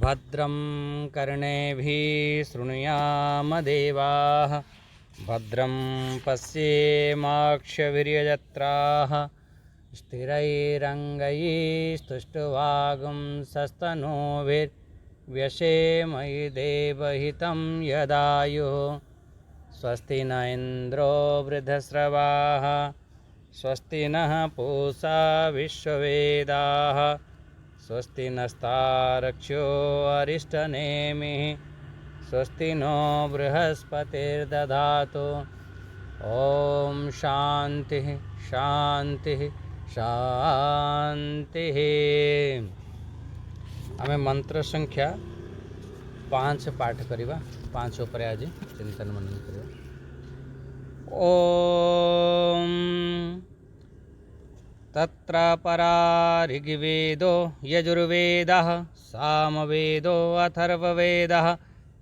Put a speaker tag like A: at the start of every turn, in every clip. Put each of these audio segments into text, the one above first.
A: भद्रं कर्णेभिः शृणुयामदेवाः भद्रं पश्येमाक्षभिर्यजत्राः स्थिरैरङ्गैस्तुष्टुवागुंसस्तनूभिर्व्यसेमहि देवहितं यदायुः स्वस्ति न इन्द्रो वृद्धश्रवाः स्वस्ति नः पूषा विश्ववेदाः स्वस्ति नस्तारक्ष्यो अरिष्टनेमिः स्वस्ति नो बृहस्पतिर्दधातु ओम शांति शांति शांति। आमे मंत्र संख्या 5 पाठ करिबा। 5 उपर आज चिंतन मनन करिबा। ओम तत्र परा ऋग्वेदो यजुर्वेदः सामवेदो अथर्ववेदः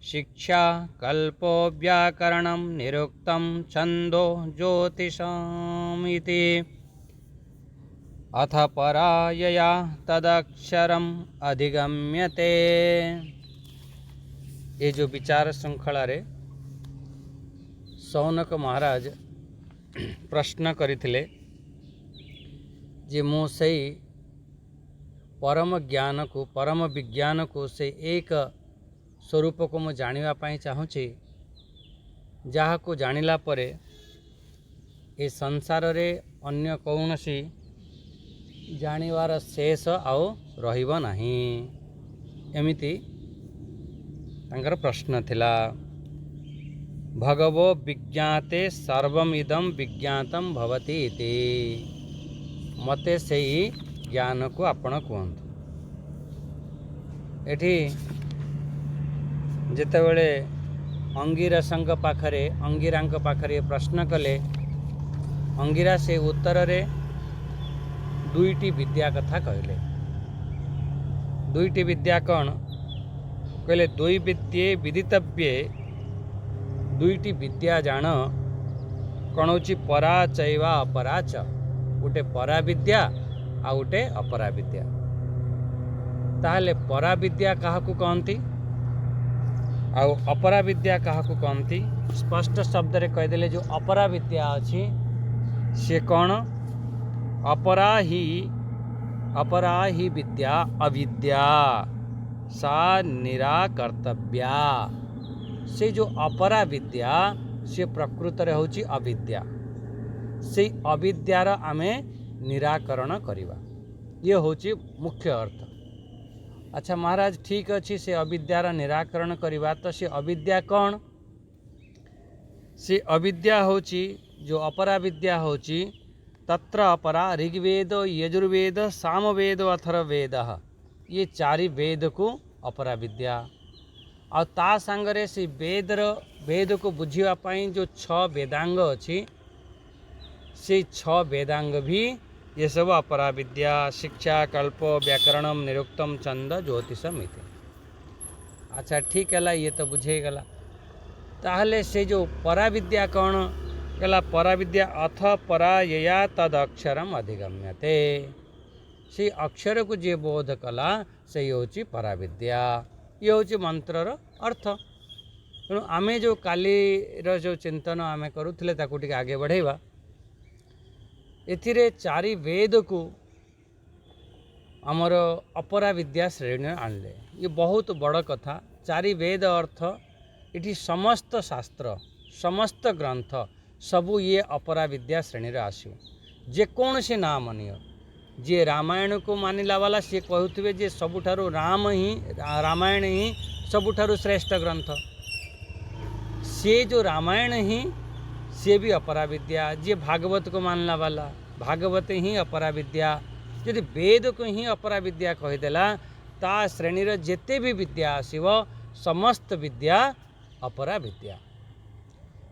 A: शिक्षा कल्पो व्याकरणं निरुक्तं छन्दो ज्योतिषमिति अथ परा यया तदक्षरम् अधिगम्यते। ये जो विचार श्रृंखला रे सौनक महाराज प्रश्न करथिले जे मु सही परम ज्ञान को परम विज्ञान को से एक स्वरूप को मु जानिबा पाई चाहूँची जहाँ को जानिला परे ए संसार रे अन्य कौनसी जानिवार शेष आओ रहिबो नाही। एमिति तांकर प्रश्न थिला। भगवो विज्ञाते सर्वमिदं विज्ञातम भवति इति। मते सेही ज्ञान को आपण कहतु। एठी जेतेबेले अंगिरसंग पाखरे अंगिरांक पाखरे प्रश्न कले अंगिरा से उत्तर रे दुईटी विद्या कथा कहले। दुईटी विद्या कौन कहले? दुई विद्ये विदितव्ये। दुईटी विद्या जान कौन होची परा चैवा अपरा च। गोटे परा विद्या आ गोटे अपरा विद्या। ताहले परा विद्या काहाकू कहंती आउ अपरा विद्या काहाकू कहंती? स्पष्ट शब्द रे कहिदेले जो अपरा विद्या अछि से कौन? अपरा ही विद्या अविद्या सा निराकर्तव्या। से जो अपरा विद्या से प्रकृत रे होची अविद्या। से अविद्यार आमे निराकरण करिबा। ये होची मुख्य अर्थ। अच्छा महाराज ठीक अच्छी से अविद्यार निराकरण करिबा। तो से अविद्या कौन? से अविद्या होची जो अपरा विद्या होची तत्र अपरा ऋग्वेद यजुर्वेद सामवेद अथर्ववेद। ये चारि वेद को अपरा विद्या। और ता संगरे से वेद को बुझिबा पई जो 6 वेदांग अछि से 6 वेदांग भी ये सब अपरा विद्या। शिक्षा कल्प व्याकरणम निरुक्तम छंद ज्योतिषम इति। अच्छा ठीक है ये तो बुझे गला। ताहले से जो परा विद्या कौन कहला? परा विद्या अथ परा यया तद अक्षरम अधिगम्यते। से अक्षर को जे बोध कला से होची परा विद्या। ये होची मंत्रर अर्थ। तेणु आमे जो काली जो चिंतन आमे करूथिले ताकू टिके आगे बढ़ेबा। एथिरे 4 वेद को आमर अपरा विद्या श्रेणी आणले। ये बहुत बड़ कथा। 4 वेद अर्थ इठी समस्त शास्त्र समस्त ग्रंथ सबू ये अपरा विद्या श्रेणी रे आसो। जे कौन से नाम नियो जे रामायण को मानिला वाला सी कहूथिबे जे सबुठारु रामायण ही सबुठारु श्रेष्ठ ग्रंथ। से जो रामायण ही से भी अपरा विद्या। जे भागवत को मानला वाला भागवत ही अपरा विद्या। यदि वेद को ही अपरा विद्या कहीदेला ता श्रेणी जेते भी विद्या आसीव समस्त विद्या अपरा विद्या।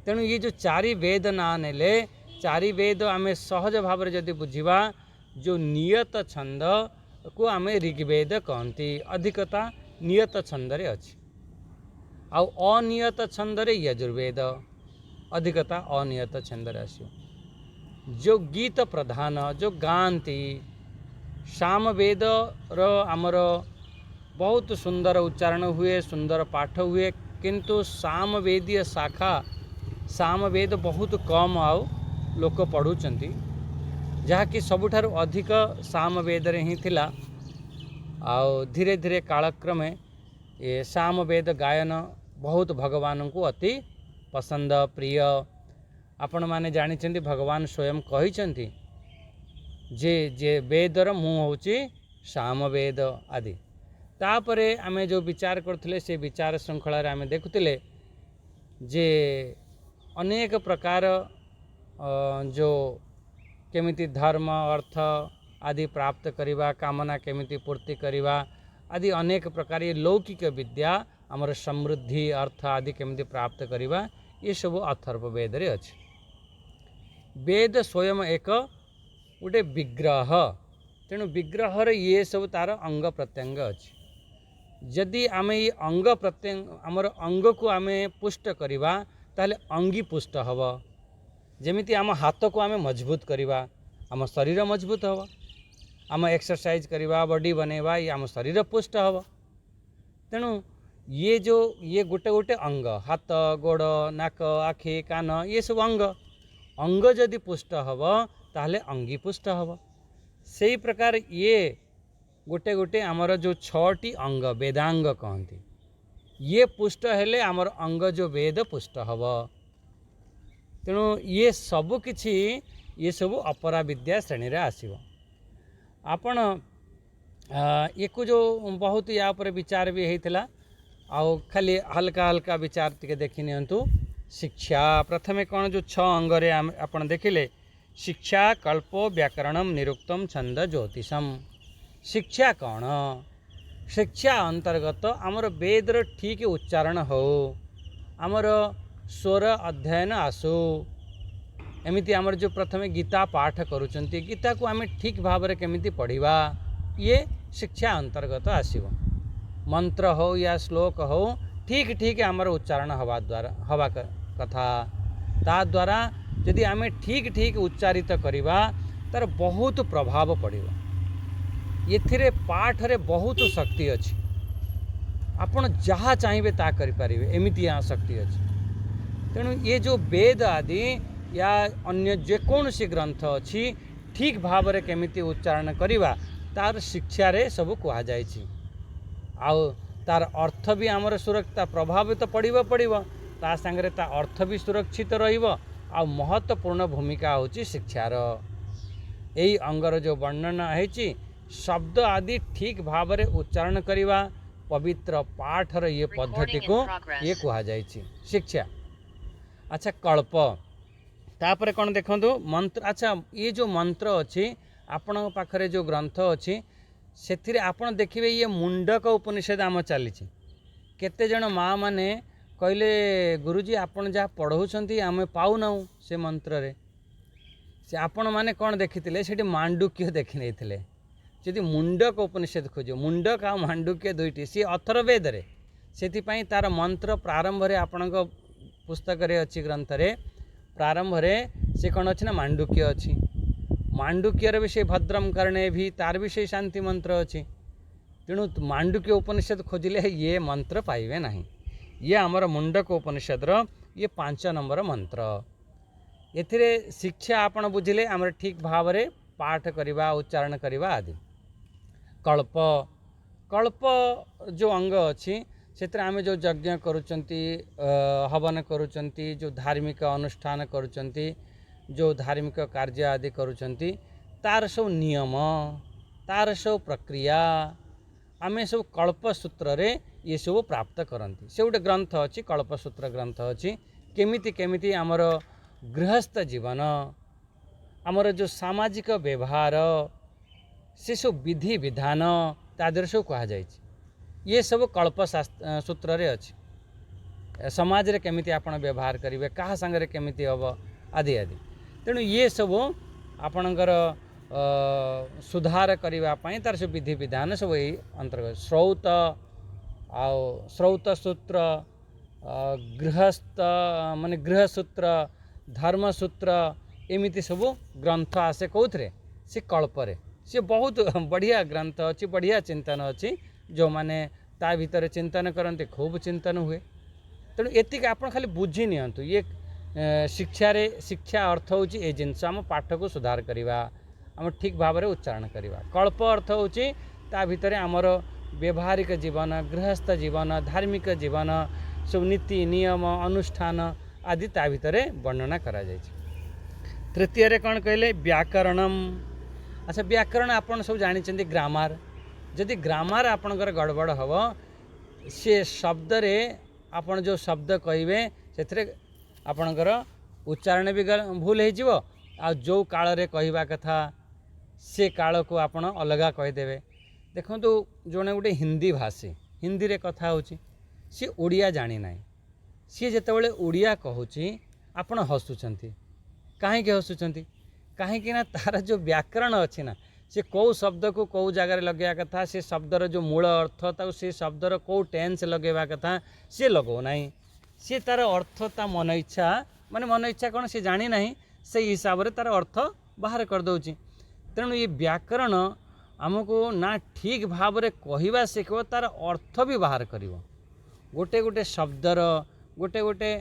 A: तेणु ये जो 4 वेद ना नेले 4 वेद आमे सहज भाव जदि बुझिबा जो नियत छंद को आमे ऋग्वेद कहती। अधिकता नियत छंद रे अछि। आउ अनियत छंद रे यजुर्वेद। अधिकता अनियत छंद रे आसी। जो गीत प्रधान जो गांती सामवेद रो आमर बहुत सुंदर उच्चारण हुए, सुंदर पाठ हुए, किंतु सामवेदीय शाखा सामवेद बहुत कम आउ लोक पढ़ुचंती, जहाँकि सबुठारु अधिक सामवेद रे ही थिला। आउ धीरे धीरे कालक्रमे ये सामवेद गायन बहुत भगवान को अति पसंद प्रिय। आपण माने जानिछंती भगवान स्वयं कहिछंती जे जे वेदर मुँह होची सामवेद आदि। तापरे आमे जो विचार करथिले से विचार श्रृंखला रे आमे देखुथिले जे अनेक प्रकार जो केमिति धर्म अर्थ आदि प्राप्त करिवा, कामना केमिति पूर्ति करिवा आदि अनेक प्रकार ये लौकिक विद्या आमर समृद्धि अर्थ आदि केमिति प्राप्त करिवा, ये सब अथर्ववेद रे अछि। वेद स्वयं एक गोटे विग्रह, तेणु विग्रह रे ये सब तार अंग प्रत्यंग अछि। जदि आमे ये अंग प्रत्यंग आमर अंग को आमे पुष्ट करिवा ताले अंगी पुष्ट हब। जेमिति आम हाथ को आमे मजबूत करिवा, आम शरीर मजबूत हब। आम एक्सरसाइज करिवा, बॉडी बनेवा, ये आम शरीर पुष्ट हब। तेणु ये जो ये गोटे गोटे अंग, हाथ गोड़ नाक आखि कान, ये सब अंग अंग जदि पुष्ट हब ताहले अंगी पुष्ट हब। सेही प्रकार ये गोटे गोटे आमर जो 6टी अंग वेदांग कहती, ये पुष्ट हेले आमर अंग जो वेद पुष्ट हब। तेणु ये सब किछि ये सब अपरा विद्या श्रेणी रे आसीबो। आपण ये को जो बहुत या पर विचार भी हेतिला, आउ खाली हल्का हल्का विचार टिके देखि नियंतु। शिक्षा प्रथमे कौन जो 6 अंग रे आपण देखिले, शिक्षा कल्प व्याकरणम निरुक्तम छंद ज्योतिषम। शिक्षा कौन? शिक्षा अंतर्गत आमर वेदर ठीक उच्चारण हो, आमर स्वर अध्ययन आसु। एमिति आमर जो प्रथमे गीता पाठ करूचंती, गीता को आमे ठीक भाव रे केमिति पढ़िबा, ये शिक्षा अंतर्गत आसीबो। मंत्र हो या श्लोक हो ठीक ठीक आमर उच्चारण हवा द्वारा हवा कथा, ता द्वारा यदि आमे ठीक ठीक उच्चारित करिबा तार बहुत प्रभाव पड़िबो। एथिरे पाठ रे बहुत शक्ति अछि, आपण जहाँ चाहिए ता करि पारिबे, एमिति यहाँ शक्ति अछि। तेणु ये जो वेद आदि या अन्य जेकोसी ग्रंथ अछि ठीक भाव रे केमिति उच्चारण करिबा तार शिक्षा रे सब कहा जायछि। आउ तार अर्थ भी आमर सुरक्षा प्रभावित पड़िबो पड़िबो, ता संगे ता अर्थ भी सुरक्षित रहिबो। आ महत्वपूर्ण भूमिका होची शिक्षार। एई अंगर जो वर्णन है शब्द आदि ठीक भाव रे उच्चारण करिवा, पवित्र पाठ रे ये पद्धति को ये कहा जायछि शिक्षा। अच्छा कल्प तापरे कौन देखंतु मंत्र। अच्छा ये जो मंत्र अछि आपण पाखरे जो ग्रंथ अछि सेथिरे आपण देखिबे ये मुंडक उपनिषद आम चली। केते जन माँ माने कहले गुरुजी आपण जहाँ पढ़ाऊँच आम पाऊना से मंत्र रे, से आपण माने कौन देखी से मांडुक्य देखी नहीं। जदि मुंडक उपनिषद खोज, मुंडक आ मांडुक्य दुईटी सी अथर्ववेद रे, से तार मंत्र प्रारंभ रे आपण पुस्तक रे अच्छी ग्रंथ रे प्रारंभ रे से कौन अच्छी ना मांडुक्य अच्छी। मांडुक्यर विषय भद्रम करणे भी तार विषय शांति मंत्र अच्छी। तेणु मांडुक्य उपनिषद खोजिले ये मंत्र पाइबे नहीं। ये आमर मुंडक उपनिषद ये 5 नंबर मंत्र। एथिरे शिक्षा आपण बुझिले आमर ठीक भाव रे पाठ करिवा उच्चारण करिवा आदि। कल्प कल्प जो अंग अच्छी से आम जो यज्ञ करुचंती, हवन करुचंती, जो धार्मिक अनुष्ठान करुचंती, जो धार्मिक कार्य आदि करुचंती, तार सब नियम तार सब प्रक्रिया आमे सब कल्पसूत्र रे ये सब प्राप्त करती। से गोटे ग्रंथ अच्छी कल्पसूत्र ग्रंथ अच्छी। केमिति केमिति आमर गृहस्थ जीवन आमर जो सामाजिक व्यवहार से सब विधि विधान तादर सब कहा जाए। ये सब कल्पशास्त्र सूत्र रे अच्छी। समाज रे केमिति आपण व्यवहार करेंगे, क्या संगे केमिति हम आदि आदि। तेणु ये सब आपणकर सुधार करने तार सब विधि विधान सब यही अंतर्गत। श्रौत आउ श्रौत सूत्र, गृहस्थ माने गृहसूत्र, धर्मसूत्र, एमिति सब ग्रंथ आसे कौथरे से कल्परे। से बहुत बढ़िया ग्रंथ अच्छी, बढ़िया चिंतन अच्छी जो माने ता भितर चिंतन करते खूब चिंतन हुए। तेणु एतिक आप खाली बुझी नियंतु ये शिक्षा अर्थ हूँ ये जिनस आम पाठ को सुधार करवा आम ठीक भाव में उच्चारण करवा। कल्प अर्थ हूँ ता भितर आमर व्यवहारिक जीवन गृहस्थ जीवन धार्मिक जीवन सब नीति नियम अनुष्ठान आदि ता भितर वर्णना करा जाय। तृतीय कौन कहले व्याकरणम। अच्छा व्याकरण आपन सब जानी ग्रामार जदि ग्रामार आपणकर गड़बड़ हम से शब्द रे आपन जो शब्द कहे से आपणकर उच्चारण भी भूल हो जो काल रे कहवा कथा से काल को आपन अलगा कहीदेवे। देखो जोने गोटे हिंदी भाषी हिंदी रे कथा होची सी ओडिया जानी ना सी जितेबाला ओडिया कहूँ आपन हसुंट कहीं हसुंट कहीं ना तार जो व्याकरण अच्छी ना से कौ शब्द को कौ जगार लगे कथा से शब्दर जो मूल अर्थ ताको से शब्दर कौ टेन्स लगेवा कथा सी लगो ना सी तार अर्थ ता मन इच्छा माने मन इच्छा कौन सी जानी ना से हिसाब से तार अर्थ बाहर कर दौची। तेणु ये व्याकरण आमको ना ठीक भाव में कहवा शिखब तार अर्थ भी बाहर कर गोटे गोटे शब्दर गोटे गोटे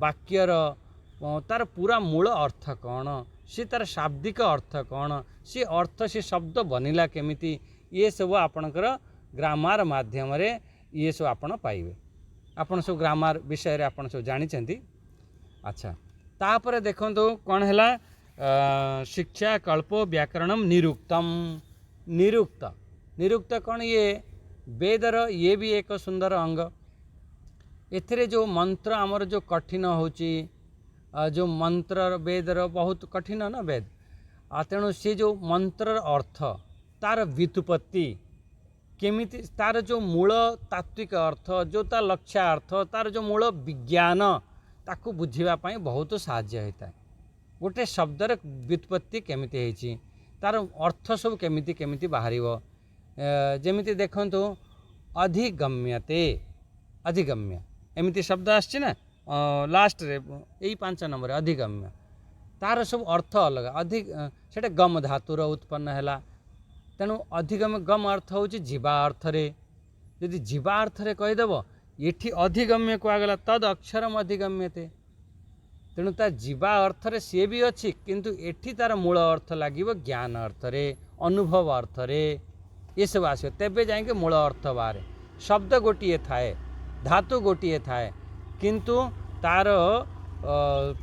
A: वाक्यर तार पूरा मूल अर्थ कौन सी तार शाब्दिक अर्थ कौन सी अर्थ से शब्द बनिला केमिति ये सब आपणकर ग्रामार माध्यम रे ये सब आपण पाइबे। आपण सब ग्रामार विषय रे आपण सब जानी। अच्छा तापर देखंतु कौन है शिक्षा कल्प व्याकरणम निरुक्तम। निरुक्त निरुक्त कौन ये वेदर ये भी एक सुंदर अंग। एथिरे जो मंत्र आमर जो कठिन होची जो मंत्र वेदर बहुत कठिन ना वेद तेणु से जो मंत्र अर्थ तार व्युत्पत्ति केमिति तार जो मूल तात्विक अर्थ जो तार लक्ष्यार्थ तार जो मूल विज्ञान ताकू बुझीबा पई बहुत साहाय्य होता है। गोटे शब्दर व्युत्पत्ति केमिति होईची तार अर्थ सब केमिति केमिति बाहरिवो जेमिति देखंतु अधिगम्यते अधिगम्य एमिति शब्द आछी ना लास्ट रे यही 5 नंबर अधिगम्य तार सब अर्थ अलग अधिक से गम धातुर उत्पन्न है। तेणु अधिगम्य गम अर्थ हूँ जीवा अर्थ रे यदि जीवा अर्थ रे कहीदेव ये अधिगम्य कहगला तद अक्षरम अधिगम्यते। तेणु तार जीवा अर्थ रे सी भी अच्छी किंतु एठी तार मूल अर्थ लगे ज्ञान अर्थ रे अनुभव अर्थ रे ये सब आस तेबे जाए मूल अर्थ बाहर। शब्द गोटे थाए धातु गोटे थाए किंतु तार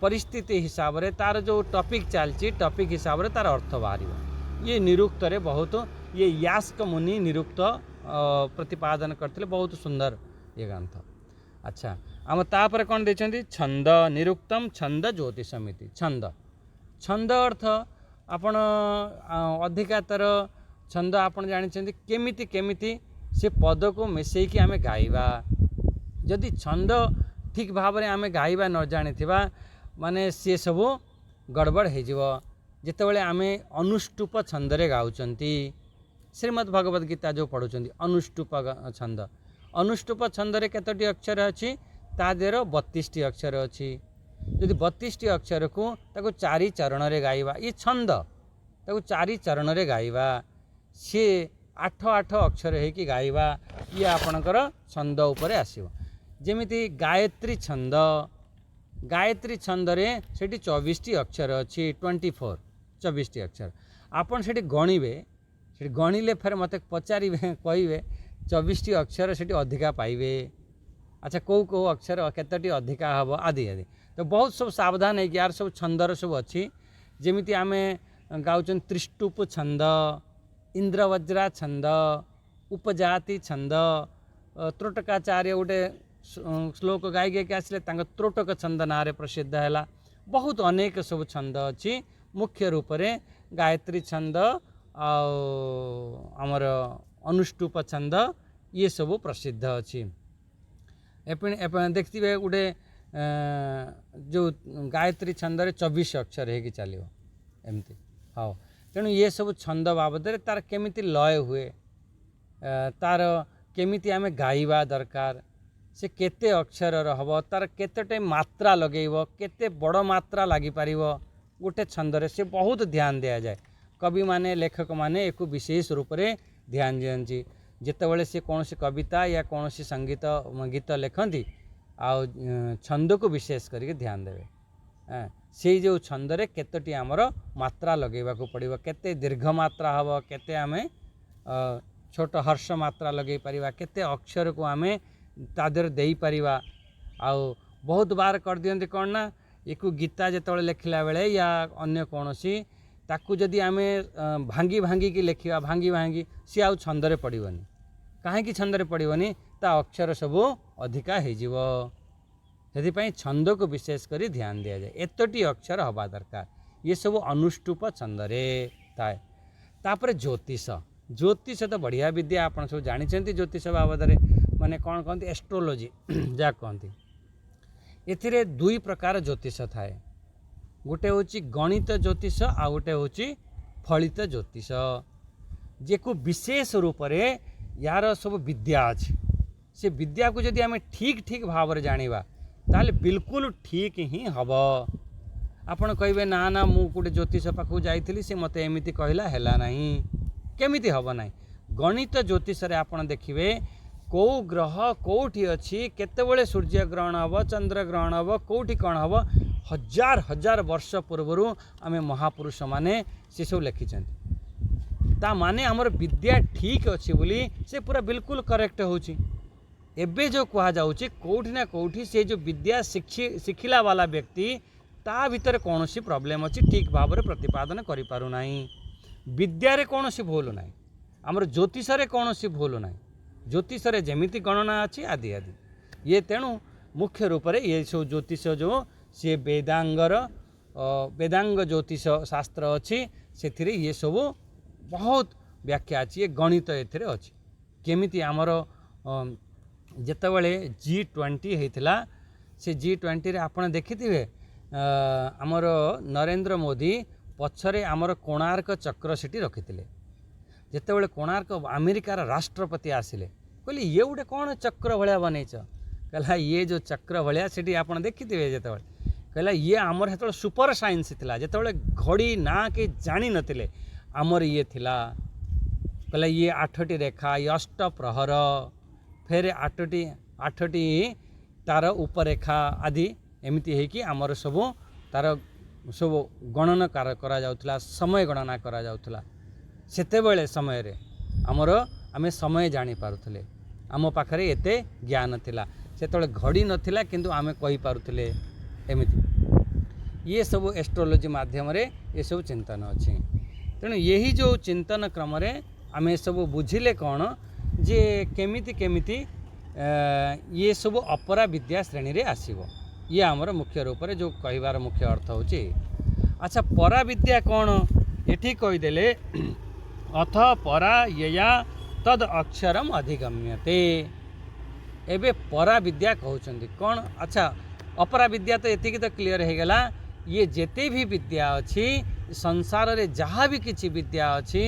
A: परिस्थिति हिसाब रे तार जो टॉपिक चलती टॉपिक हिसाब रे तार अर्थ बाहर। ये निरुक्त रे बहुत ये यास्क मुनि निरुक्त प्रतिपादन करते बहुत सुंदर ये ग्रंथ। अच्छा आम तापर कौन देखते छंद निरुक्तम छंद ज्योतिषमिति। छंद छंद अर्थ आपण अधिकातर छंद आपण जानी केमिति केमिति से पद को मिसेकी आमे गाइबा। जदि छंद ठीक भाव में आम गाइबा न जानी माने सी सब गड़बड़ हो जितेबाला आम अनुष्टुप छंदरे गाँचंती श्रीमद् भगवद गीता जो पढ़ुंट अनुष्टुप छंद अनुष्टुप छंदरे केतोटी अक्षर अच्छी ता देर 32टी अक्षर अच्छी। यदि 32टी अक्षर को ताको 4 चरण रे गाइबा ये छंद ताको 4 चरण रे गाइबा सी 8 अक्षर है गाइबा ये आपणकर छंद उपरे आसीबो। जेमिति गायत्री छंद गायत्री छंदरे सेठी 24टी अक्षर अच्छी 24टी अक्षर आपन सेठी गणिबे सेठी गणिले फेर मते पचारिबे कहिबे 24टी अक्षर सेठी अधिका पाइबे। अच्छा कौ कौ अक्षर केतोटी अधिका हबो आदि आदि तो बहुत सब सावधान है यार सब छंदर सब अच्छी। जेमिति आमे गाउचन त्रिष्टुप छंद इंद्रवज्रा छंद उपजाति छंद त्रोटकाचार्य गोटे श्लोक गाई गायिक आसिले त्रोटक छंद ना प्रसिद्ध है। बहुत अनेक सब छंद अच्छी मुख्य रूप से गायत्री छंद आमर अनुष्टुप छंद ये सब प्रसिद्ध अच्छी। देखते गोटे जो गायत्री छंद 24 अक्षर है कि चलो एमती हाँ। तेणु ये सब छंद बाबद तार केमिति लय हुए तार केमिति आमे गाइबा दरकार से केते अक्षर हम तार केते मात्रा लगेब केते बड़ मात्रा लगी पार गोटे छंदरे से बहुत ध्यान दिया जाए। कवि माने लेखक माने एक विशेष रूप से ध्यान दियंती ଯେତେବେଳେ ସେ କୌଣସି କବିତା या କୌଣସି ସଙ୍ଗୀତ ଗୀତ ଲେଖନ୍ତି ଆଉ ଛନ୍ଦକୁ ବିଶେଷ କରିକି ଧ୍ୟାନ ଦେବେ। ସେଇ ଯେଉଁ ଛନ୍ଦରେ କେତୋଟି ଆମର ମାତ୍ରା ଲଗାଇବାକୁ ପଡ଼ିବ, କେତେ ଦୀର୍ଘ ମାତ୍ରା ହେବ, କେତେ ଆମେ ଛୋଟ ହର୍ଷ ମାତ୍ରା ଲଗାଇ ପାରିବା, କେତେ ଅକ୍ଷରକୁ ଆମେ ତା ଦେହରେ ଦେଇପାରିବା। ଆଉ ବହୁତ ବାର କରିଦିଅନ୍ତି କ'ଣ ନା, ୟାକୁ ଗୀତା ଯେତେବେଳେ ଲେଖିଲା ବେଳେ या ଅନ୍ୟ କୌଣସି ତାକୁ ଯଦି ଆମେ ଭାଙ୍ଗି ଭାଙ୍ଗିକି ଲେଖିବା, ଭାଙ୍ଗି ଭାଙ୍ଗି ସିଏ ଆଉ ଛନ୍ଦରେ ପଡ଼ିବନି। କାହିଁକି ଛନ୍ଦରେ ପଡ଼ିବନି? ତା ଅକ୍ଷର ସବୁ ଅଧିକା ହେଇଯିବ। ସେଥିପାଇଁ ଛନ୍ଦକୁ ବିଶେଷ କରି ଧ୍ୟାନ ଦିଆଯାଏ। ଏତୋଟି ଅକ୍ଷର ହେବା ଦରକାର। ଇଏ ସବୁ ଅନୁଷ୍ଟୁପ ଛନ୍ଦରେ ଥାଏ। ତାପରେ ଜ୍ୟୋତିଷ। ଜ୍ୟୋତିଷ ତ ବଢ଼ିଆ ବିଦ୍ୟା, ଆପଣ ସବୁ ଜାଣିଛନ୍ତି। ଜ୍ୟୋତିଷ ବାବଦରେ ମାନେ କ'ଣ କହନ୍ତି, ଏଷ୍ଟ୍ରୋଲୋଜି ଯାହା କହନ୍ତି। ଏଥିରେ ଦୁଇ ପ୍ରକାର ଜ୍ୟୋତିଷ ଥାଏ। ଗୋଟେ ହେଉଛି ଗଣିତ ଜ୍ୟୋତିଷ, ଆଉ ଗୋଟେ ହେଉଛି ଫଳିତ ଜ୍ୟୋତିଷ। ଯେକୁ ବିଶେଷ ରୂପରେ यार सब विद्या अच्छी, से विद्या को जदि आम ठीक ठीक भाव में जाना ताले बिल्कुल ठीक ही हम। आपड़ कहे ना ना मुझे ज्योतिष पाखु जाइली से मत एमती कहला है ना, केमी हम ना। गणित ज्योतिष आप देखिए कौ ग्रह कौटी अच्छी, केतबेले सूर्य ग्रहण हम, चंद्र ग्रहण हम, कौटी कौन हम, हजार हजार वर्ष पूर्वर आम महापुरुष माने से सब लिखिं। ता माने आमर विद्या ठीक अच्छी बोली से पूरा बिल्कुल करेक्ट होची। एबे जो कहा जाउची कोठी ना कोठी से जो विद्या शिखिला वाला व्यक्ति ता भीतर कौन सी प्रॉब्लम अच्छी, ठीक भाव में प्रतिपादन करि पारु नाही। विद्या रे कौन सी भूल नाही, आमर ज्योतिष रे कौन सी भूल नाही। ज्योतिष रे जेमिति गणना अच्छी आदि आदि ये, तेणु मुख्य रूप से ये सब ज्योतिष जो सी वेदांगर वेदांग ज्योतिष शास्त्र अच्छी से ये सब बहुत व्याख्या अच्छी। ये गणित एथिरे अच्छी। केमिति आमर जेतेबेले G20 होता से G20 रे आपण देखिथिबे आमर नरेंद्र मोदी पछरे आमर कोणार्क चक्र सेठी रखिथिले। जेतेबेले कोणार्क अमेरिकार राष्ट्रपति आसिले कहले ये गोटे कौन चक्र भाया बनईच, कहला ये जो चक्र भाया सेठी आपण देखिथिबे। जेतेबेले कहला ये आमर हेतबेले सुपर साइंस थिला, जेतेबेले घड़ी ना के जानी नथिले आमर ये थिला। कहला ये 8टी रेखा, ये 8 प्रहर, फिर 8टी तार उपरेखा आदि एमती है कि आमर सब तार सब गणना करा जाउथला, समय गणना करा जाउथला। सेतेबेले समय रे आमर आमे समय जानी पारुथले, आम पाखरे एते ज्ञान थिला। सेतेबेले घड़ी नथिला किंतु आमे कहि पारुथले एमती। ये सब एस्ट्रोलॉजी माध्यम रे ये सब चिंतन अछि। तेणु यही जो चिंतन क्रम रे आमे सब बुझिले कौन जे केमिति केमिति ये सब अपरा विद्या श्रेणी रे आसीबो। ये आमर मुख्य रूप से जो कहिबार मुख्य अर्थ होची। अच्छा परा विद्या कौन एठी कहिदेले अथ परा यया तद अक्षरम अधिगम्यते। एबे परा विद्या कहउचंदी कौन? अच्छा अपरा विद्या तो एतिकी तो क्लियर हो गला। ये जेते भी विद्या अच्छी संसार रे जहाँ भी किसी विद्या अच्छी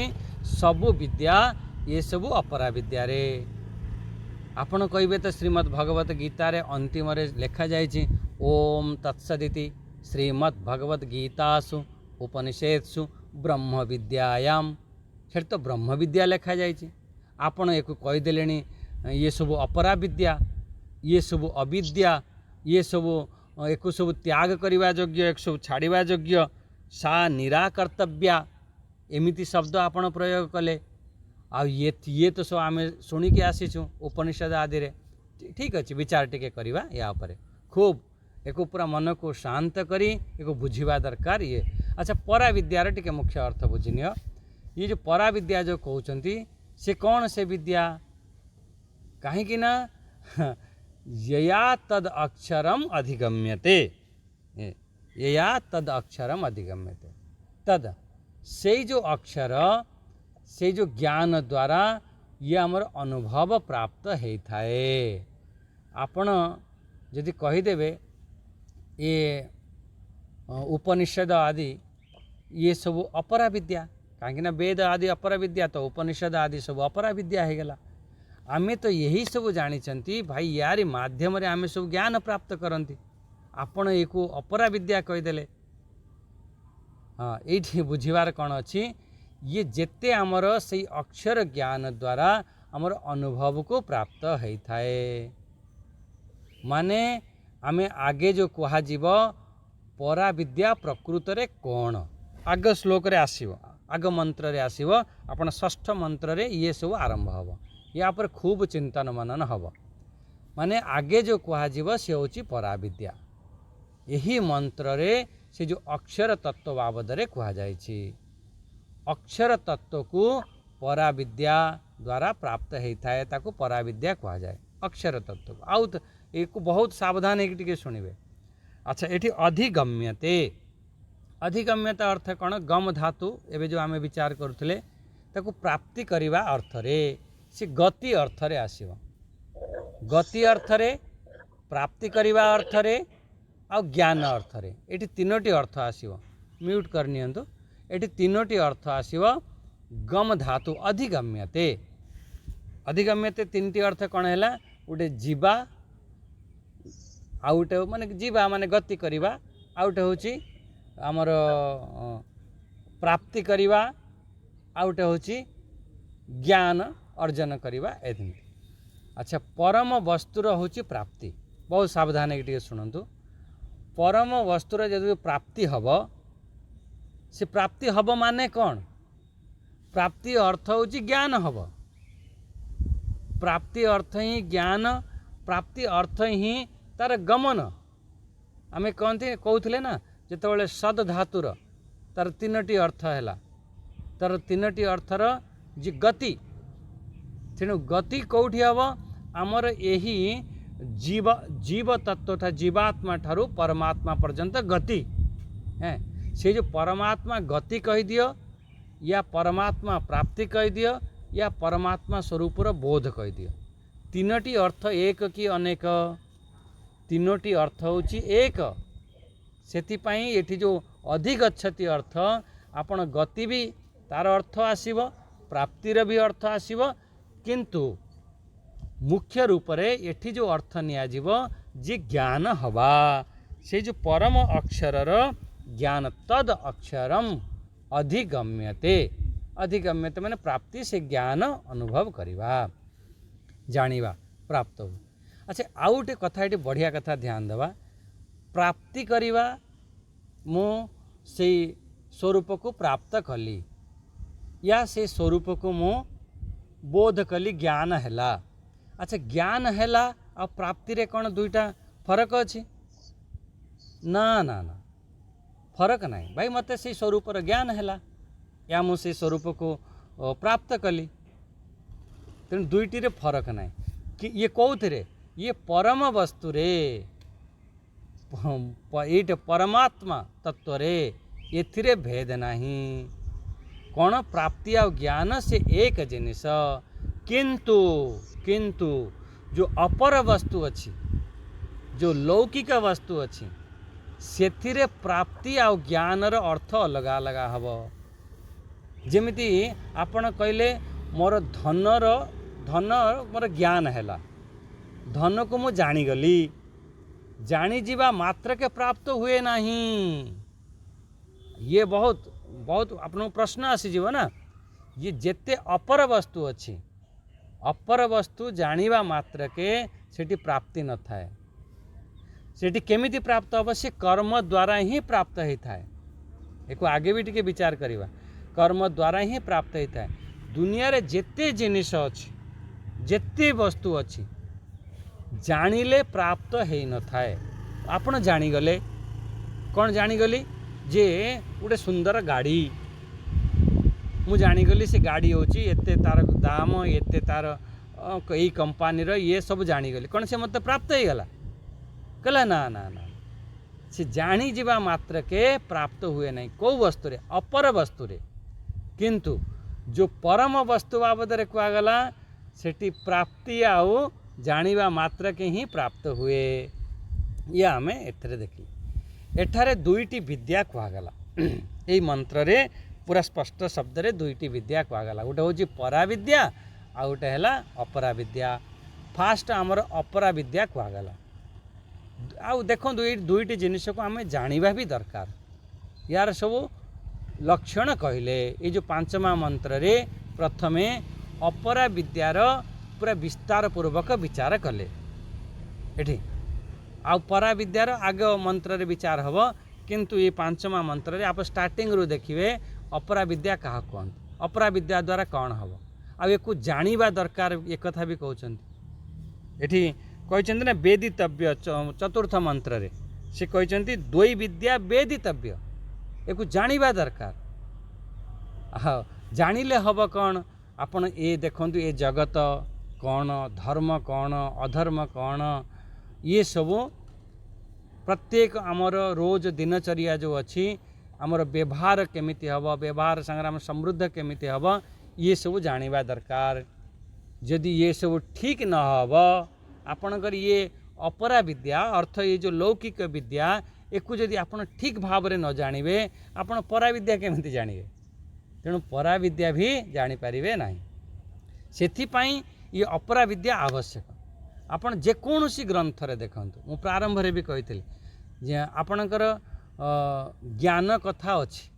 A: सबु विद्या ये सबु अपरा विद्या रे। आपण कहिबे तो श्रीमद् भगवत गीता रे अंतिम रे लिखा जाइछि ओम तत्सदिति श्रीमद् भगवत गीतासु उपनिषेत्सु ब्रह्म विद्यायाम। फिर तो ब्रह्म विद्या लिखा जाइछि। आपण एको कहिदेलेनी ये सबु अपरा विद्या, ये सबु अविद्या, ये सबु एको सबु त्याग करिवा योग्य, एक सबु छाड़िवा योग्य, सा निराकर्तव्या एमिति शब्द आपण प्रयोग कले। आ ये तो सब आम शुणिकी आसीचु उपनिषद आदि रे। ठीक अच्छे विचार टिके करवा या उपरे खूब एक पूरा मन को शांत करी एक बुझा दरकार ये। अच्छा परा विद्यार टिके मुख्य अर्थ बुझिनिय। ये जो परा विद्या जो कहते से कौन से विद्या? कहीं ना यया तद अक्षरम अधिगम्यते, यया तद अक्षरम अधिगम्यते। तद से जो अक्षर से जो ज्ञान द्वारा ये आमर अनुभव प्राप्त होता है। आपण यदि कहीदेवे ये उपनिषद आदि ये सब अपरा विद्या, कहीं वेद आदि अपरा विद्या तो उपनिषद आदि सब अपरा विद्या हो गला। आमे तो यही सब जानी भाई यारी माध्यम रे आमे सब ज्ञान प्राप्त करती। आपण एक अपरा विद्या कहीदेले। हाँ ये बुझीबार कौन अच्छी? ये जेते आमर से अक्षर ज्ञान द्वारा आमर अनुभव को प्राप्त होता है। माने आमे आगे जो कहुब परा विद्या प्रकृत रे कौन आग श्लोक रे आसीबो, आग मंत्र रे आसीबो, आपण षष्ठ मंत्र रे ये सब आरंभ हम, या पर खूब चिंतन मनन हम। माने आगे जो कहुब से होची परा विद्या। यही मंत्र रे से जो अक्षर तत्व बाबद रे कहा जायछि, अक्षर तत्व को परा विद्या द्वारा प्राप्त होता है, ताको परा विद्या कहा जाए अक्षर तत्व को। आउ एक बहुत सावधान एक टिके सुनिबे। अच्छा, एठी अधिगम्यते, अधिगम्यता अर्थ कौन? गम धातु एवं जो आम विचार करुले ताको प्राप्ति करने अर्थ रे से गति अर्थ रे आसीबो, गति अर्थ रे, प्राप्ति करने अर्थ रे आ ज्ञान अर्थ रे। एठी तीनोटी अर्थ आसीबो। म्यूट करनियंतु। एठी तीनोटी अर्थ आसीबो गम धातु अधिगम्यते। अधिगम्यते तीनटी अर्थ कौन है? गोटे जीवा, आउटे माने जीवा माने गति करवा, आउटे होची आमर प्राप्ति करवा, आउटे होची ज्ञान अर्जन करवा। अच्छा, परम वस्तुर होची प्राप्ति। बहुत सावधान एक शुणु। परम वस्तुर जब प्राप्ति हब, से प्राप्ति हब माने कौन? प्राप्ति अर्थ होची ज्ञान हब। प्राप्ति अर्थ ही ज्ञान, प्राप्ति अर्थ ही तार गमन। आमे कहते ना जिते सद धातुर तार तीनोटी अर्थ है, तार तीनोटी अर्थर जी गति। तेणु गति कौटी हम? आमर यही जीव जीव तत्व था, जीवात्मा ठारू परमात्मा पर्यंत गति है। से जो परमात्मा गति कही दियो, या परमात्मा प्राप्ति कही दियो, या परमात्मा स्वरूपर बोध कही दियो। तीनोटी अर्थ एक कि अनेक? तीनोटी अर्थ होची एक। सेतिपाई एठी जो अधिगच्छति अर्थ, आपण गति भी तार अर्थ आसीबो, प्राप्तिर भी अर्थ आसीबो, किंतु मुख्य रूप रे एठी जो अर्थ निया जीवो जे ज्ञान हवा, से जो परम अक्षरर ज्ञान, तद अक्षरम अधिगम्यते। अधिगम्यते माने प्राप्ति से ज्ञान अनुभव करिवा, जानिबा, प्राप्त हो। अच्छा, आउ गोटे कथा ये बढ़िया कथा ध्यान देवा। प्राप्ति करिवा, मु से स्वरूप को प्राप्त कली, या से स्वरूप को मु बोध कली, ज्ञान हैला। अच्छा, ज्ञान हैला आ प्राप्ति रे कौन दुईटा फरक अच्छी? ना ना ना, फरक नहीं भाई। मते से स्वरूप ज्ञान हैला, या मु से स्वरूप को प्राप्त कली। तेणु दुईटी रे फरक नहीं कि ये कौथिरे? ये परम वस्तु रे, ये परमात्मा तत्व रे, एथिरे भेद नहीं। कौन? प्राप्ति आ ज्ञान से एक जिनिस, किंतु किंतु जो अपर वस्तु अच्छी, जो लौकिक वस्तु अच्छी, सेथिरे प्राप्ति आ ज्ञान रो अर्थ अलग अलग हब। जेमिति आपण कहले मोर धन मोर ज्ञान हैला, धन को मु जानीगली, जानी जीवा मात्र के प्राप्त हुए नहीं। ये बहुत बहुत आपन प्रश्न आसीज ना, ये जेते अपर वस्तु अच्छी, अपर वस्तु जानिबा मात्र के सेठी प्राप्ति न थाए। सेठी केमिति प्राप्त हम? से कर्म द्वारा ही प्राप्त होता है। एक आगे भी टिके विचार करिवा, कर्म द्वारा ही प्राप्त होता है। दुनिया रे जेते जिनिस अच्छी, जेते वस्तु अच्छी, जानिले प्राप्त है न थाए। आपण जानीगले, कौन जानीगली? जे गोटे सुंदर गाड़ी, मु जानीगली से गाड़ी होची एते तार दाम, एते तार कई कंपानी रो, ये सब जानीगली। कौन से मत प्राप्त हो गला? कहला ना ना ना, से जानी जीवा मात्र के प्राप्त हुए नहीं। कौ वस्तु रे? अपर वस्तु रे। किंतु जो परम वस्तु बाबद रे कहगला, सेठी प्राप्ति आउ जानिबा मात्र के ही प्राप्त हुए। ये आमे एथरे देखी। एठारे दुईटी विद्या कहगला। यही मंत्र रे पूरा स्पष्ट शब्द रे दुईटी विद्या कहगला। गोटे होची परा विद्या, आ गोटे हैला अपरा विद्या। फास्ट आमर अपरा विद्या कहगला। आउ देखो दुईटी जिनिस को आमे जानिबा भी दरकार। यार सब लक्षण कहले। ये जो पांचमा मंत्र रे प्रथमे अपरा विद्यार पूरा विस्तार पूर्वक विचार कले एठी आ परा विद्यार आग मंत्र रे विचार हब किंतु ये पांचमा मंत्र रे आप स्टार्टिंग रु देखिए अपरा विद्या क्या कहते अपरा विद्या द्वारा कौन हम आपको जानिबा दरकार एक कथा भी कहते एठी कहते ना वेदितव्य चतुर्थ मंत्र रे से कहते द्वै विद्या वेदितव्य एक जानिबा दरकार हाँ जानिले हब कौन आपण ये देखंतु ये जगत कौन धर्म कौन अधर्म कौन ये सब प्रत्येक आमर रोज दिनचर्या जो अच्छी आमर व्यवहार केमिति हब व्यवहार संगे आम समृद्ध केमिति हब ये सब जानिबा दरकार यदि ये सब ठीक न हब आपणकर ये अपरा विद्या अर्थ ये जो लौकिक विद्या एक जदि आपण ठीक भाव में न जानिबे आपण परा विद्या केमिति जानिबे तेणु परा विद्या भी जानीपारे ना से ये अपरा विद्या आवश्यक आपण जेकोसी ग्रंथ रे देखंतु मु प्रारंभ रे भी कही जे आपणकर ज्ञान कथा अच्छी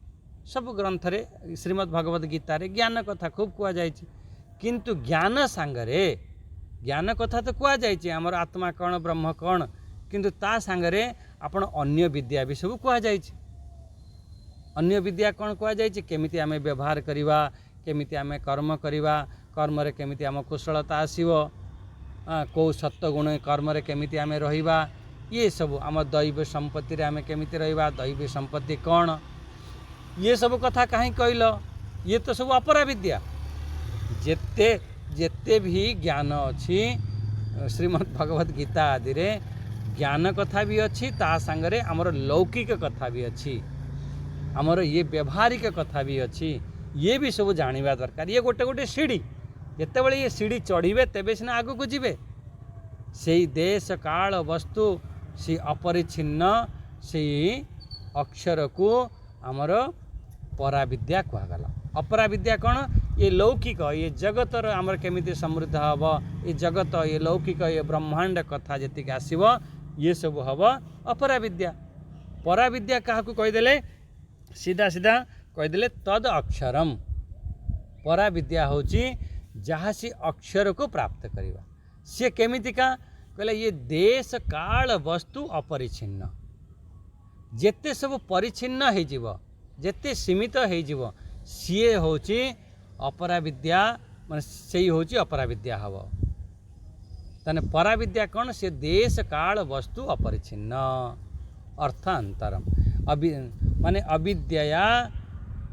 A: सब ग्रंथ रे श्रीमद् भगवद गीता रे ज्ञान कथा खूब कह जाए किंतु ज्ञान सांगरे ज्ञान कथा तो कह जाए आमर आत्मा कौन ब्रह्म कौन किंतु ता सांगरे आपण अन्य विद्या भी सब कह जाए अन्य विद्या कौन कह जाए केमिति आमे व्यवहार करिवा केमिति आमे कर्म करिवा कर्म रे केमिति आम कुशलता आसीबो कौ सत्व गुण कर्म रे केमिति आमे रहिबा ये सब आम दैव संपत्ति रे आमे केमिति रहिबा दैव संपत्ति कौन ये सब कथा कहीं कहल ये तो सब अपरा विद्या जेते जेते भी ज्ञान अच्छी श्रीमद् भगवद गीता आदि रे ज्ञान कथा भी अच्छी ता संगरे आमर लौकिक कथा भी अच्छी आमर ये व्यवहारिक कथा भी अच्छी ये भी सब जानिबा दरकार ये गोटे गोटे सीढ़ी जिते बड़े ये सीढ़ी चढ़े तेबे सिना आगु को जीवे से देश काल वस्तु से अपरिछिन्न से अक्षर को आमर परा विद्या कहगला अपरा विद्या कौन ये लौकिक ये जगतर आमर केमिति समृद्ध हब ये जगत ये लौकिक ये ब्रह्मांड कथा जी आसब ये सब हम अपरा विद्या परा विद्या क्या कहीदेले सीधा सीधा कहीदेले तद अक्षरम परा विद्या होची जहाँ से अक्षर को प्राप्त करवा सी केमितिका कहले ये देश काल वस्तु अपरिछिन्न जेते सब परिछिन्न हो जीव जेते सीमित हो जीव सी होची अपरा विद्या माने सही होची अपरा विद्या हब तने परा विद्या कौन से देश काल वस्तु अपरिछिन्न अर्थांतरम माने अविद्या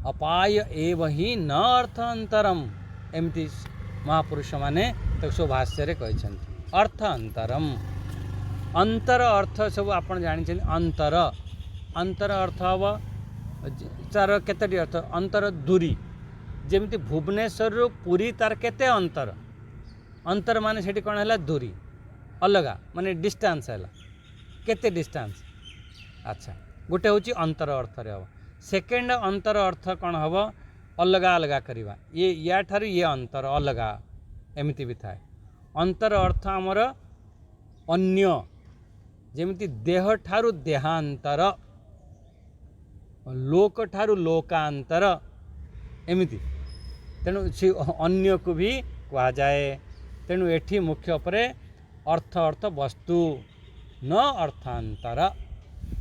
A: अपाय एव ही न अर्थांतरम एमती महापुरुष माने तो सब भाष्य कहते अर्थांतरम अंतर अर्थ सब आप जानी अंतर अंतर अर्थ हम तार केतटी अर्थ अंतर दूरी जमी भुवनेश्वर रु पुरी तार केते अंतर अंतर माने सेठी कौन है दूरी अलगा माने डिस्टेंस है केते डिस्टेंस अच्छा गोटे हूँ अंतर अर्थ रे हम सेकेंड अंतर अर्थ कौन हम अलगा अलगा करवा ये या ठारू ये अंतर अलगा एमती भी थाए अंतर अर्थ आमर अन्य जेमिति देह ठारू देहांतर लोक ठारू लोकांतर एमती तेणु से अन्य को भी कहा जाए तेणु एठी मुख्य उपरे अर्थ अर्थ वस्तु न अर्थांतर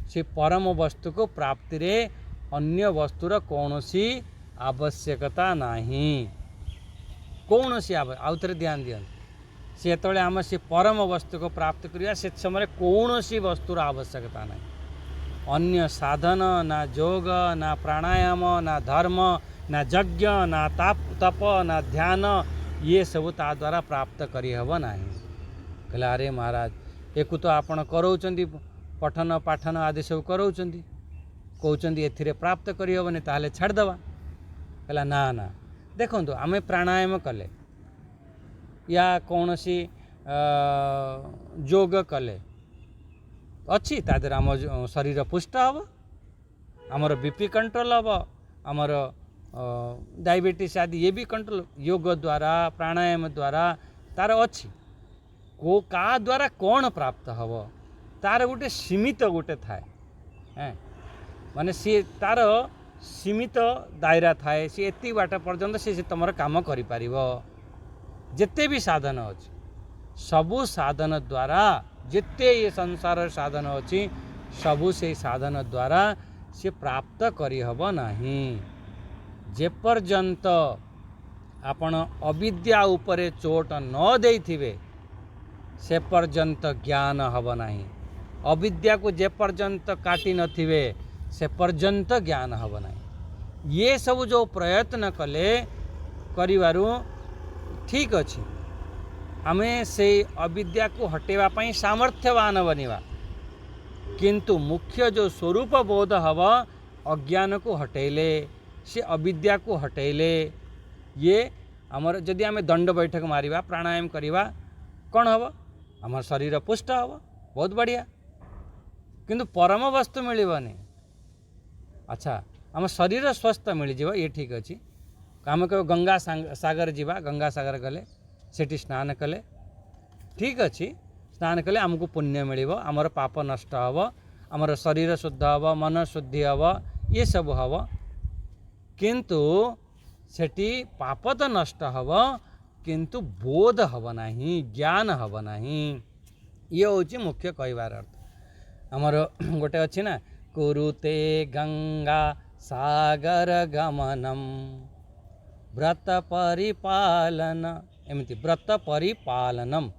A: से परम वस्तु को प्राप्ति रे अन्य वस्तुर कौनसी आवश्यकता नहीं कौन सी आउ थे ध्यान दियंतु सी जो आम से परम वस्तु को प्राप्त करिया से समय कौन सी वस्तुर आवश्यकता नहीं अन्य साधन ना योग ना प्राणायाम ना धर्म ना यज्ञ ना तप ना ध्यान ये सब ता द्वारा प्राप्त करहब नहीं कहले अरे महाराज एक तो आपण कराउचंदी पठन पाठन आदि सब कराउचंदी कहउचंदी एथिरे प्राप्त करहबनी ताहले छाड़दवा कहला ना ना देखंतु आमे प्राणायाम कले या कौन सी योग कले अच्छी तादर आम शरीर पुष्ट हम आमर बीपी कंट्रोल हम आमर डायबिटीज आदि ये भी कंट्रोल योग द्वारा प्राणायाम द्वारा तार अच्छी को का द्वारा कौन प्राप्त हम तार गोटे सीमित गोटे थाए माने सी तार सीमित दायरा थाए सी एति बाट पर्यंत सी तुम काम करि पारिबो जिते भी साधन अच्छी सबू साधन द्वारा जिते ये संसार साधन अच्छी सबू से साधन द्वारा से प्राप्त करहब नहीं। जेपर्यंत आपण अविद्या उपरे चोट न देइथिबे से पर्यंत ज्ञान हब नहीं। अविद्या को जे पर्यंत काटी नथिबे से पर्यंत ज्ञान हब नहीं। ये सब जो प्रयत्न कले करिवारु ठीक अच्छी आमे से अविद्या को हटेवा पाई सामर्थ्यवान बनिवा, किंतु मुख्य जो स्वरूप बोध हब अज्ञान को हटेले से अविद्या को हटेले ये आमर जदि आमे दंड बैठक मारिबा प्राणायाम करिबा कौन हब आम शरीर पुष्ट हब बहुत बढ़िया, किंतु परम वस्तु मिलबनी। अच्छा आम शरीर स्वस्थ मिल जाव ये ठीक अच्छे। आम कह गंगा सागर जीवा, गंगा सागर गले सेठी स्नान कले ठीक अच्छे, स्नान कले आमको पुण्य मिल, आमर पाप नष्ट हब, आमर शरीर शुद्ध हब, मन शुद्धि हब, ये सब हब, किंतु सेठी पाप तो नष्ट हब किंतु बोध हब नहीं, ज्ञान हब नहीं। ये हूँ मुख्य कहबार अर्थ। आमर गोटे अच्छी ना कुरुते गंगा सागर गमनम व्रत परिपालन एमती, व्रत परिपालनम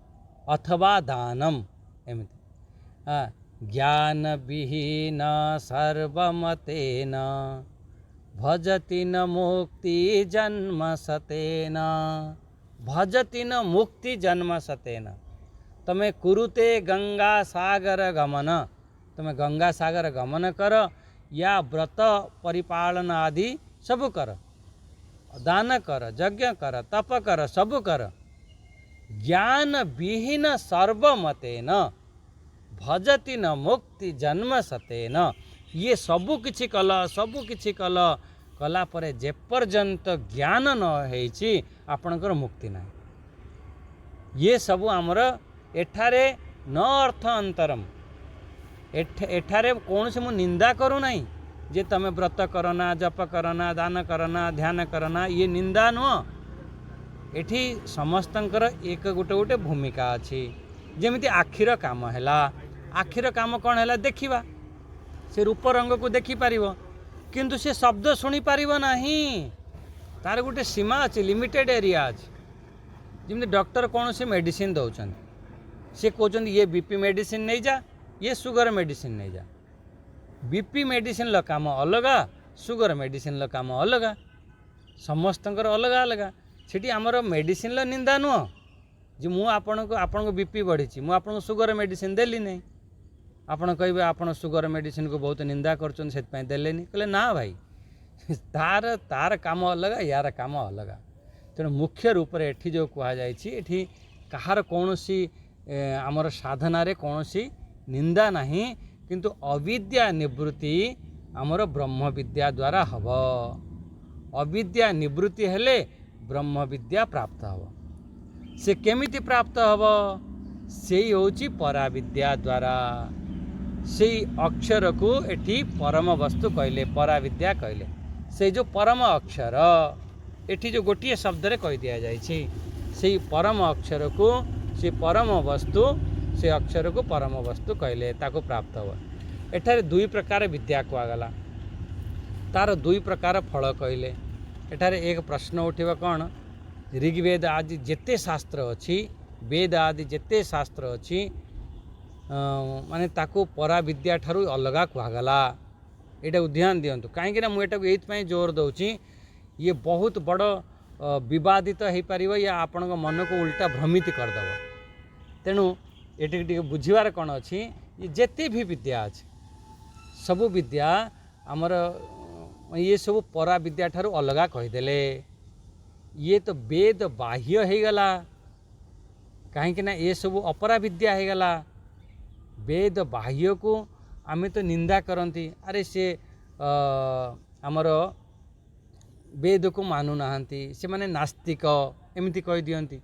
A: अथवा दानम एमती। ज्ञान विहीन सर्वमतेन भजति न मुक्ति जन्म सतेन, भजति न मुक्ति जन्म सतेन। तमे कुरुते गंगा सागर गमन, तमे गंगा सागर गमन कर या व्रत परिपालन आदि सब कर, दान कर, यज्ञ कर, तप कर, सब कर। ज्ञान विहीन सर्वमतेन भजति न मुक्ति जन्म सतेन। ये सबु किछि कल, सबु किछि कल, कला परे जे पर्यंत ज्ञान न होइछि आपणकर मुक्ति ना। ये सबु आमर एठारे न अर्थ अंतरम, एठारे कौन से मु निंदा करू नहीं जे तमे व्रत करना, जप करना, दान करना, ध्यान करना, ये निंदा नुह। एठी समस्तंकर एक गोटे गोटे भूमिका अच्छी। जेमिति आखिर काम हैला, आखिर काम कौन हैला देखिबा, से रूप रंग को देखी पारिबो किंतु से शब्द शुणी पारिबो नहीं, तार गोटे सीमा अच्छी, लिमिटेड एरिया अच्छी। जमी डॉक्टर कौन से मेडिसिन दौरान से कहते ये बीपी मेडिसिन नहीं जा, ये सुगर मेडिसिन नहीं जा। बीपी मेडिसिन लो काम अलगा, सुगर मेडिसिन लो काम अलगा, समस्तंकर अलगा अलगा। सेठी आमर मेडिसिन लो निंदा नुह जे मु आपन को बीपी बढ़ी, मु आपन को सुगर मेडिसिन देली नहीं। आपन कहे आपन सुगर मेडिसिन को बहुत निंदा करछन से देलेनी, कहले ना भाई तार तार काम अलगा, यार काम अलगा। तेणु मुख्य रूप से एठी जो कहा जाइछि एठी कहार कौनसी आमर साधना रे कौनसी निंदा नहीं, किंतु अविद्या निवृत्ति आमर ब्रह्म विद्या द्वारा हब। अविद्या निवृत्ति हेले ब्रह्म विद्या प्राप्त हब। से केमिति प्राप्त हब, से होची पराविद्या द्वारा। से अक्षर को एठी परम वस्तु कहले, पराविद्या कहले। से जो परम अक्षर एठी जो गोटे शब्द रे कह दिया जाइछि, से परम अक्षर को, से परम वस्तु, से अक्षर को परम वस्तु कहले, ताको प्राप्त हो। एठारे दुई प्रकार विद्या कहगला, तार दुई प्रकार फल कहले। एठारे एक प्रश्न उठिबा कौन, ऋग्वेद आदि जेते शास्त्र अछि, वेद आदि जेते शास्त्र अछि माने ताको पराविद्या ठारू अलगा कहगला। एटा ध्यान दियंतु, कहीं मुझे ये जोर दौची, ये बहुत बड़ विवादित हो पार या आपण मन को उल्टा भ्रमित करदेव। तेणु ये बुझार कौन अच्छी, ये जेते भी विद्या अच्छे सबु विद्या आमर ये सब परा विद्या ठारू अलगा कहीदेले। ये तो वेद बाह्य हो गला, कहीं ये सब अपरा विद्या हो गला। वेद बाह्य को आमे तो निंदा करती, अरे से आमर वेद को मानु नाहंती, से माने नास्तिक एमती कह दियंती,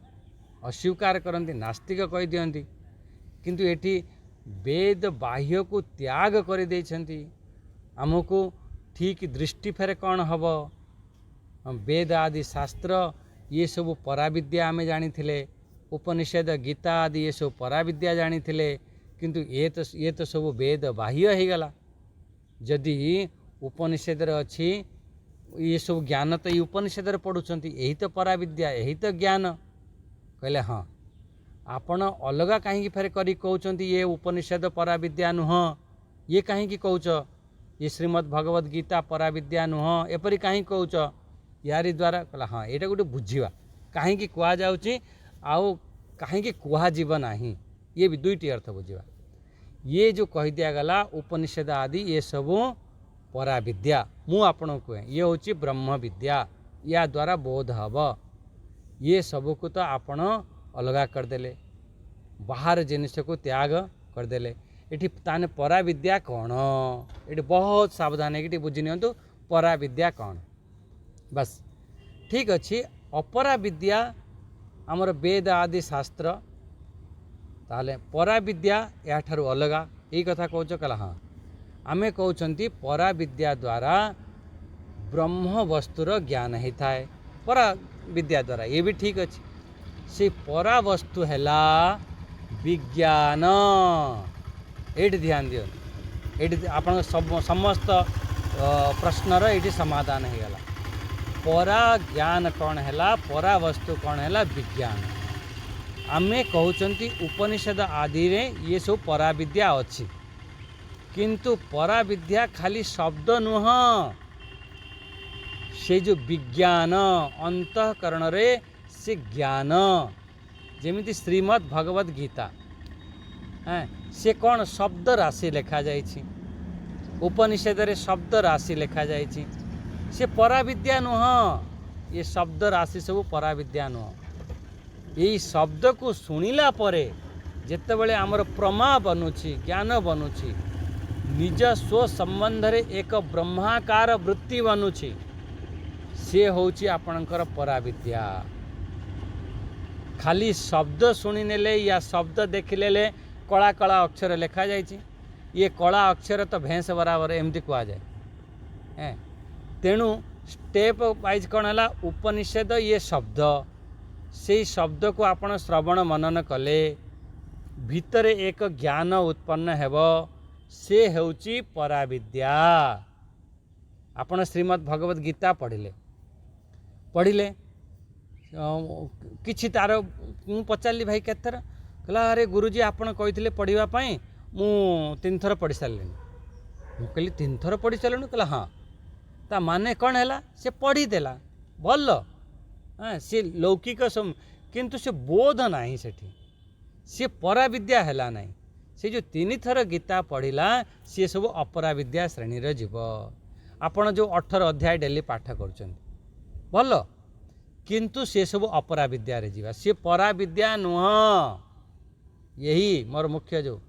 A: अस्वीकार करती, नास्तिक कह दियंती। किंतु एठी वेद बाह्य को त्याग कर देछंती। आमको ठीक दृष्टि फेर कौन हब, वेद आदि शास्त्र ये सब पराविद्या आमे जानी थिले, उपनिषद गीता आदि ये सब पराविद्या जानी थिले, किंतु ये तो सब वेद बाह्य हो गला। जदि उपनिषद अच्छी ये सब ज्ञान तो ये उपनिषद पढ़ुंट, यही तो पराविद्या, यही तो ज्ञान। कहले हाँ, आपण अलगा कहीं फेर करी कहते ये उपनिषद पराविद्या नुह, ये कहीं कौच, ये श्रीमद् भगवद गीता पराविद्या नुह एपरी कहीं कौच, यारी द्वारा कहला हाँ यहाँ गोटे बुझा कहीं कहुच्छी आउ कहीं कहुब ना, ये भी दुईटी अर्थ बुझा। ये जो कही दिगला उपनिषद आदि ये सब पराविद्या, मु आपण कहे ये हूँ ब्रह्म विद्या, या द्वारा बोध हम। ये सबको तो आपण अलगा करदेले, बाहर जिनिस को त्याग करदेले। ये ताने पराविद्या कौन, ये बहुत सावधान है बुझी नियंतु पराविद्या कौन। बस ठीक अच्छे। अपरा विद्या आमर वेद आदि शास्त्र, ताले पराविद्या या ठारू अलगा, यही कथा कौच कला हाँ। आमे कहते पराविद्या द्वारा ब्रह्म वस्तुर ज्ञान होता है, परा विद्या द्वारा, ये भी ठीक अच्छे। से परा वस्तु हैला विज्ञान। ये ध्यान दियो, ये आप समस्त प्रश्नर ये समाधान हो गला। परा ज्ञान कौन हैला, परा वस्तु कौन हैला विज्ञान। आमे कहते उपनिषद आदि रे ये सब पराविद्या अच्छी, किंतु पराविद्या खाली शब्द नुह, से जो विज्ञान अंतःकरण रे से ज्ञान, जेमिति श्रीमद् भगवद गीता से कौन शब्द राशि लिखा जाइछि, उपनिषद रे शब्द राशि लिखा जाइछि, से पराविद्या नुह। ये शब्द राशि सब पराविद्या नुह। यही शब्द को शुणिला परे जेतेबेले आमर प्रमा बनुछि, ज्ञान बनुछि, निज स्व संबंध रे एक ब्रह्माकार वृत्ति बनुछि, से होछि आपणकर पराविद्या। खाली शब्द शुणी नेले या शब्द देखिले कला कला अक्षर लिखा जाइछि, ये कला अक्षर तो भैंस बराबर एमती कह जाए। तेणु स्टेप वाइज कौन है, उपनिषद ये शब्द, से शब्द को आपण श्रवण मनन कले भितर एक ज्ञान उत्पन्न हेब, से हेउची पराविद्या। आपण श्रीमद् भगवद गीता पढ़िले किछि तार मु पचारि भाई केथर, कहला अरे गुरुजी आपण कहिथिले पढ़िबा पई मु 3 थर पढ़ी सारलेनी। मु कहली 3 थर पढ़ी सारलेनी, कहला हाँ। ता माने कौन है, से पढ़ी देला भल, हाँ सी लौकिक किंतु से बोध नहीं, सेठी सी पराविद्या हैला नहीं। से जो 3 थर गीता पढ़िला सी सब अपराविद्या श्रेणी रे जीव। आपण जो 18 अध्याय डेली पाठ करुछन भल, किंतु से सब अपराविद्या रे जीवा, सी पराविद्या नुह। यही मोर मुख्य जो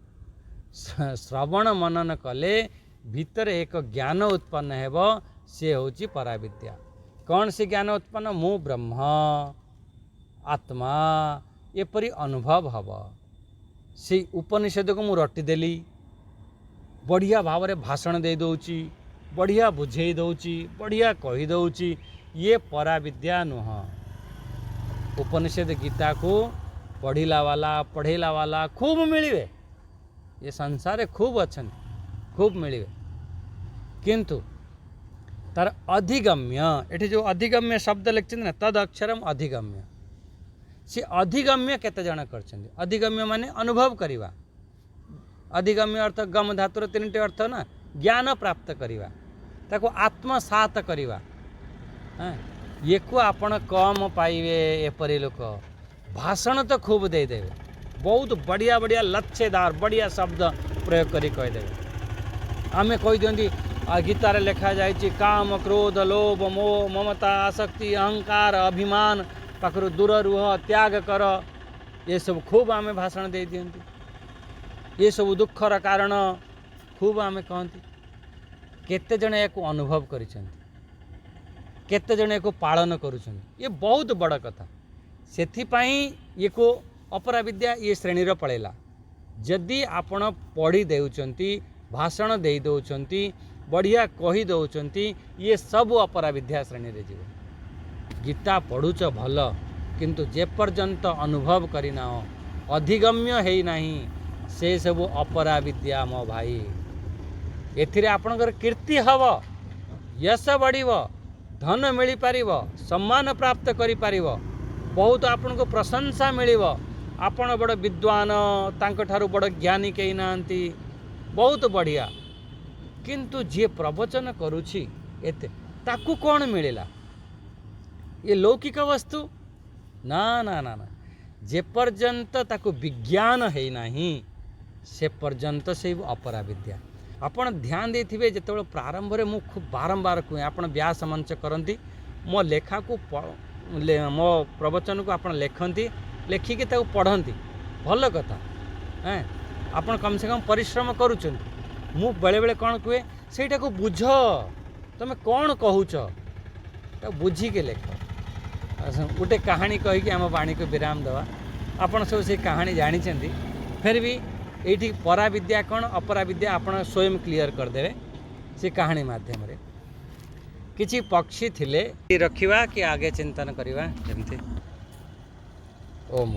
A: श्रवण मनन कले भीतर एक ज्ञान उत्पन्न हेब, से होची पराविद्या। कौन से ज्ञान उत्पन्न, मु ब्रह्म आत्मा एपरी अनुभव हब। से उपनिषद को मु रटिदेली, बढ़िया भाव रे भाषण दे दौची, बढ़िया बुझे दौची, बढ़िया कही दौची, ये पराविद्या नुह। उपनिषद गीता को पढ़िला वाला पढ़ेला वाला खूब मिलिवे, ये संसार खूब अच्छन, खूब मिलिवे, किंतु तार अधिगम्य, एठी जो अधिगम्य शब्द लिखते ना तद अक्षरम अधिगम्य, से अधिगम्य केते जन करछन्ति। अधिगम्य माने अनुभव करिवा, अधिगम्य अर्थ गम धातुर 3टे अर्थ ना, ज्ञान प्राप्त करिवा, ताको आत्मसात करिवा। ये को आपण कम पाइबे, एपरी लोक भाषण तो खूब दे देवे, बहुत बढ़िया बढ़िया लच्छेदार बढ़िया शब्द प्रयोग करी कह देवे। आमे कहि दियंती गीतार लिखा जाइछि काम क्रोध लोभ मोह ममता आसक्ति अहंकार अभिमान पाखरु दूर रुह, त्याग कर, ये सब खूब आमे भाषण दे दियंती। ये सब दुखर कारण खूब आमे कहती। केते जण याको अनुभव करिसेंती, केते जण याको पालन करुछंती, ये बहुत बड़ कथा। सेथिपाई ये को अपराविद्या ये श्रेणीर पड़ेला। जदि आपण पढ़ी देउचंती, भाषण दे दौचंती, बढ़िया कही दौचंती, ये सब अपराविद्या श्रेणी रे जीव। गीता पढ़ुच भल किंतु जे पर्यंत अनुभव करना अधिगम्य है नहीं से सब अपरा विद्या मो भाई। एथिरे आपणकर कीर्ति हव, यश बढ़िव, धन मिल पार, सम्मान प्राप्त करि पारिव, बहुत आपन को प्रशंसा मिलिव। आपण बड़ विद्वान, तांको ठारू बड़ ज्ञानी कहीं नांती, बहुत बढ़िया। किंतु जे प्रवचन करुछि एते ताकू कौन मिलिला? ये लौकिक वस्तु ना ना ना ना। जे पर्यंत ताकू विज्ञान है नहीं से पर्यंत से अपरा विद्या। आपण ध्यान देथिबे जेतेबेले प्रारंभ रे मु खूब बारंबार कहे आपण व्यास मंच करंती, मो लेखा को मो प्रवचन को आपण लेखंती, लेखिके ताकू पढ़ंती, भल कथा हैं। आपण कम से कम परिश्रम करूछंती। मु बेले बेले कौन कहे सेटा को बुझ, तमे कौन कहूछ ता बुझी के लेख। गोटे कहानी कहीकि आम वाणी को विराम दवा। आपण सब से कहानी जानी, फिर भी ये परा विद्या कौन अपरा विद्या आपण स्वयं क्लियर करदे से कहानी माध्यम रे। किछि पक्षी थिले, रखिवा कि आगे चिंतन करिवा जेमति ओम।